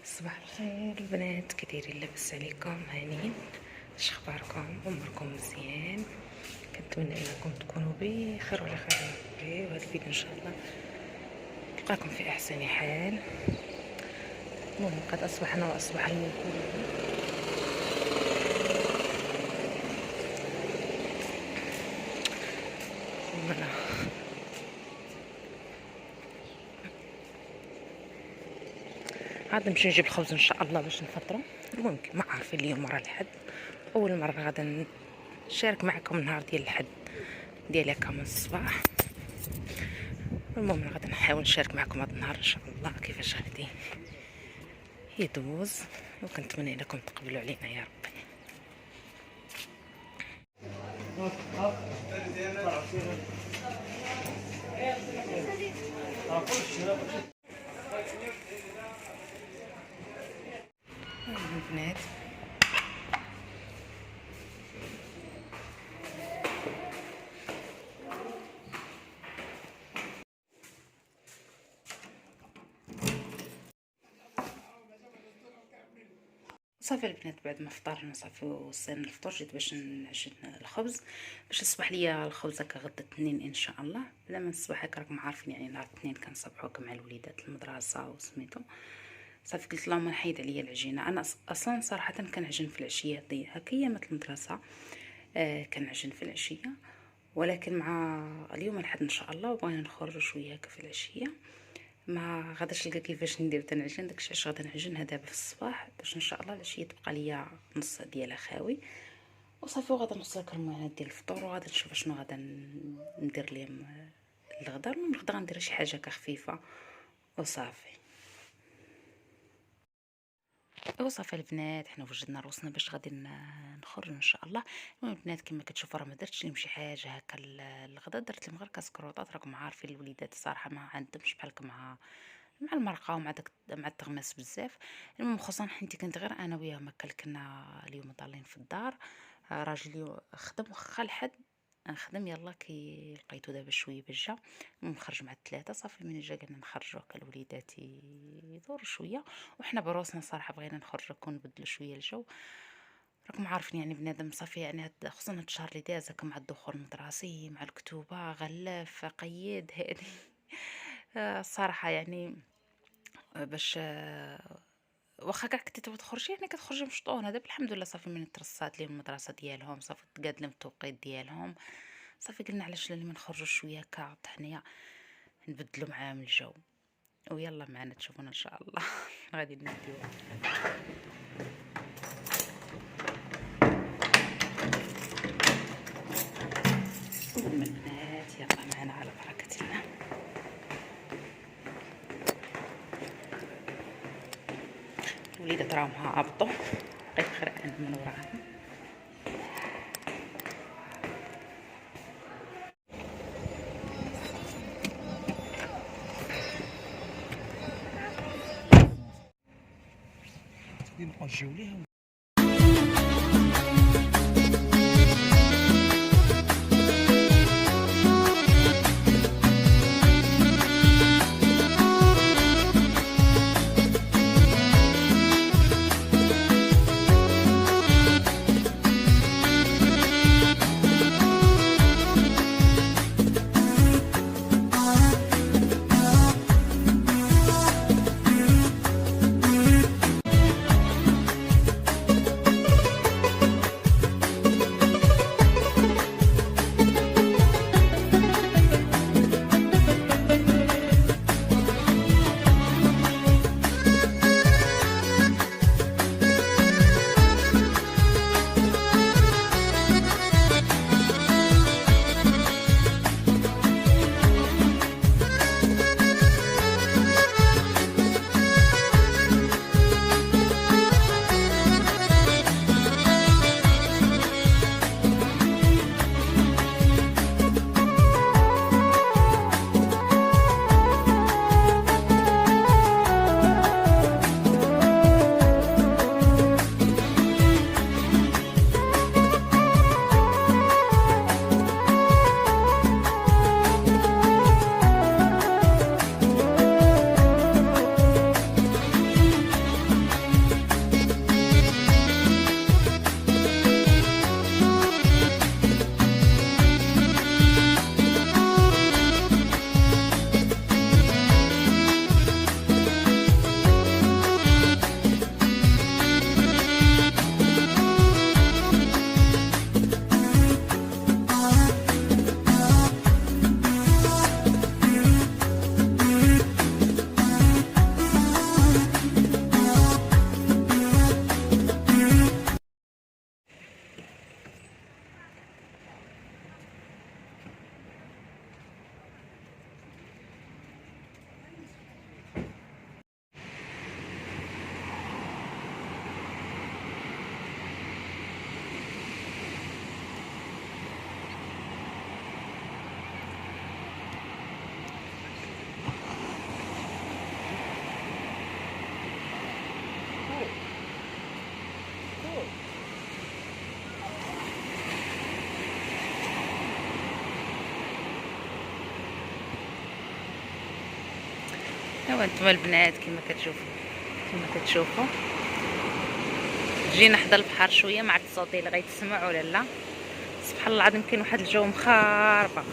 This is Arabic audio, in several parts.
صباح الخير البنات، كدايرين؟ لاباس عليكم؟ هانيين؟ اش اخباركم؟ اموركم مزيان؟ كنتمنى انكم تكونوا بخير وعلى خير ربي، وهذا الفيديو ان شاء الله تلقاكم في احسن حال. المهم قد اصبحنا واصبح الملك لله. غادي نمشي نجيب الخبز ان شاء الله باش نفطروا. المهم ما عارفين اليوم راه الحد، اول مره غادا نشارك معكم النهار ديال الحد ديال هكا من الصباح. المهم غادي نحاول نشارك معكم هذا النهار ان شاء الله كيفاش غادي يدوز، وكنتمنى انكم تقبلوا علينا يا ربي. البنات صافي البنات، بعد ما فطرنا صافي وصلنا الفطور، جيت باش نعجن الخبز باش يصبح ليا الخبز هكا غدا الاثنين ان شاء الله. بلا ما الصباح هكا راكم عارفين يعني نهار الاثنين كنصبحو هكا مع الوليدات المدرسه وسميتو. صافي قلت اللهم نحيد عليا العجينه. انا اصلا صراحه كنعجن في العشيه هكا ايامات المدرسه، كنعجن في العشيه، ولكن مع اليوم الحد ان شاء الله وبغينا نخرج شويه هكا في العشيه، ما غاداش نلقى كيفاش ندير تنعجن داكشي علاش غادا نعجنها دابا في الصباح باش ان شاء الله العشيه تبقى ليا نص ديالها خاوي وصافي. وغادا نوصل لكم المعاناه ديال الفطور، وغادا نشوف شنو غادا ندير ليهم الغدا. المهم الغدا غندير شي حاجه خفيفه وصافي. وصافي البنات، حنا وجدنا روسنا باش غادي نخرج ان شاء الله. المهم البنات كما كتشوفوا راه ما درتش لهم شي حاجه هكا الغدا، درت لهم غير كاسكروطات. راكم عارفين الوليدات الصراحه ما عندهمش بحال مع المرقه ومع مع التغماس بزاف. المهم خصوصا حنتي كنت غير انا وياهم هكا كنا اليوم ضالين في الدار. راجلي خدم واخا الحد نخدم، يلا كي لقيتو دابا شويه باش جا. نخرج مع الثلاثه صافي. من جا قلنا نخرجوا هكا الوليدات يدوروا شويه، وحنا بروسنا صراحه بغينا نخرجوا نبدلوا شويه الجو. راكم عارفين يعني بنادم صافي يعني خصوصا هاد الشهر اللي داز هكا مع الدخول المدرسي مع الكتوبه غلاف قيد هادي. الصراحه يعني باش واخا كاع كنتي تبغي تخرجي يعني كتخرجي مشطونه. دابا الحمد لله صافي من ترصات ليهم المدرسه ديالهم، صافي تقاد لهم التوقيت ديالهم. صافي قلنا علاش لا ما نخرجوا شويه هكا طحنيه نبدلوا معاهم الجو. ويلا معنا تشوفونا ان شاء الله. غادي نديو البنات، يلا معنا على بركه الله. الوليدات راهم هابطوا، بقيت غير انا من وراهم. نرجعوا ليها. ايوا نتوما البنات كما كتشوفوا جينا حدا البحر شويه مع الصوتي اللي غيتسمع ولا لا. سبحان الله العظيم كاين واحد الجو مخاربق،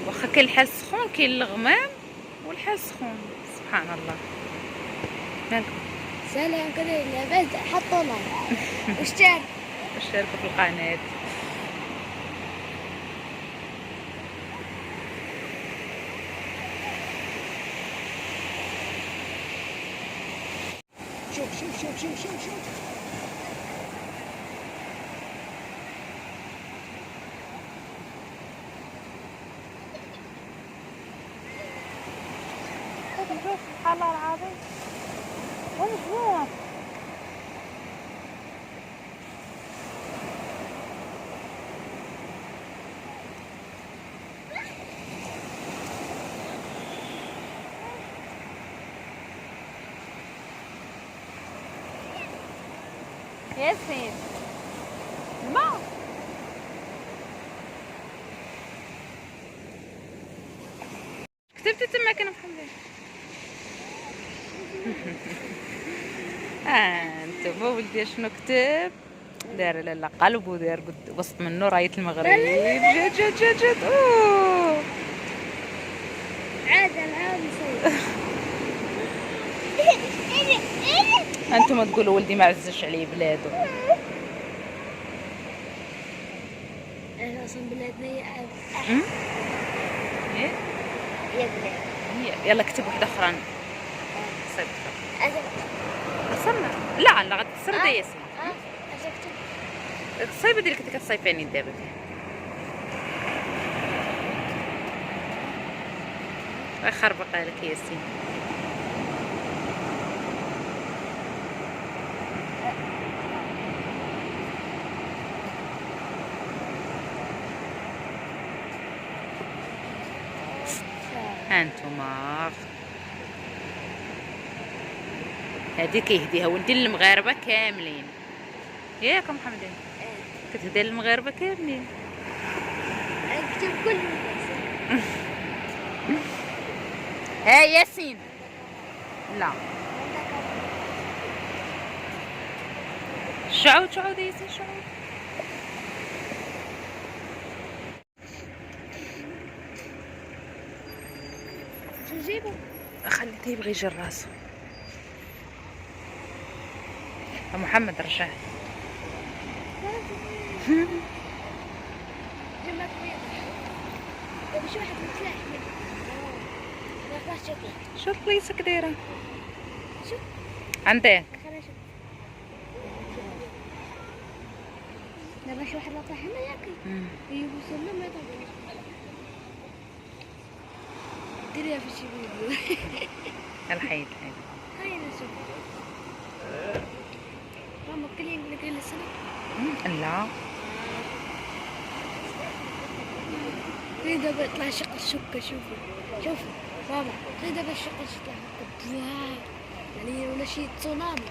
واخا كاين الحال سخون كاين الغمام والحال سخون. سبحان الله. مالكم؟ سلام كذا لاباس حطوا لايك اشتركوا في القناه. شوف. سبحان الله العظيم. وين ياسين الماء. كتبت تما كان محمد. انتما ولدي شنو كتب؟ دار لا قلب ودار وسط منه راية المغرب. جات اوه عاد العاب نصور. انتما تقولوا ولدي ما عزش عليه بلادو. انا اصلا بلادنا إيه؟ يا بلاد. يلا كتب واحدة أخرى. صيب وصلنا. لا غتكسر دا ياسين. الصيبة ديالك كنتي كتصيفاني دابا. غيخربق عليك ياسين. هانتوما هادي كيهديها ولدي للمغاربه كاملين ياك محمدين. كتهدي للمغاربه كاملين. اكتب كل الناس. ها ياسين لا شعود يا ياسين شعود. شو نجيبه؟ خليته يبغي يجر راسو. محمد رجع. جمعت بيض. دابا شي واحد متلاح ناخذ شوكولاتة. شوف بليصك دايره. شوف عندك خلينا نشوف. دابا شي واحد لطاح هنا ياكل. يوصلنا ما يطلعش. ديريها في شي فيديو. الحيد هاي نشوف. ماما كلين كل السنة. لا دابا يطلع شق الشقة. شوفي ماما دابا الشقة يطلع يعني ولا شي تسونامي.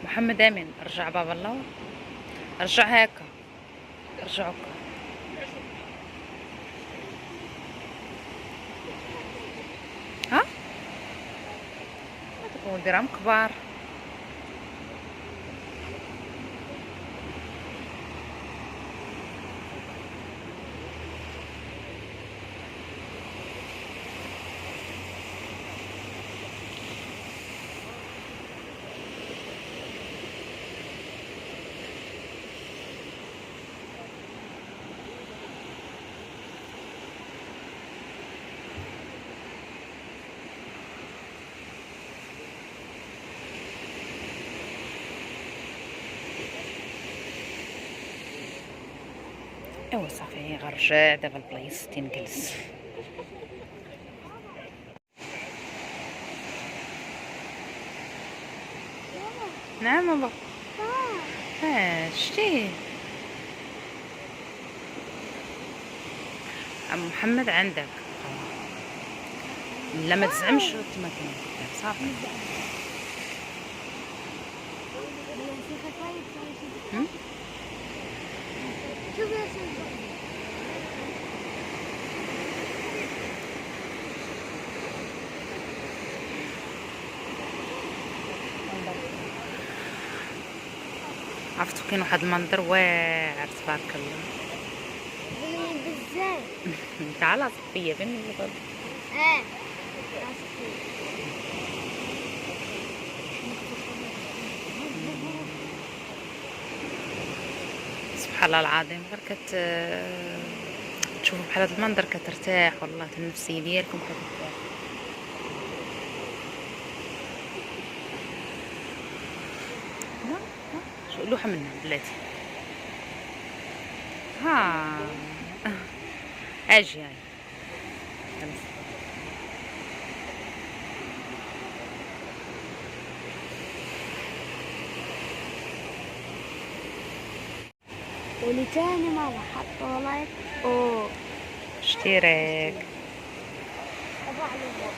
محمد امين رجع باب الله. رجع هكا رجعوك. ها ولدي راهم كبار. ايوا صافي غنرجع دابا البلايص تنجلس. نعم بابا. شتي محمد عندك. لا ما تزعمش الطماطم قدام صافي. هم؟ شوف يا سيدي. عرفتو كاين واحد المنظر واعر تبارك الله. زين بزاف. تعال صفية بين الغد. اه سبحان الله العظيم غير تشوفوا بحال هذا المنظر كترتاح والله النفسية ديالكم كترتاح. ها شو لوحة منها بلاتي. ها اجي هاي خلاص. ولتاني مرة حطوا لايك. اوه اشتراك. أبغى عليه.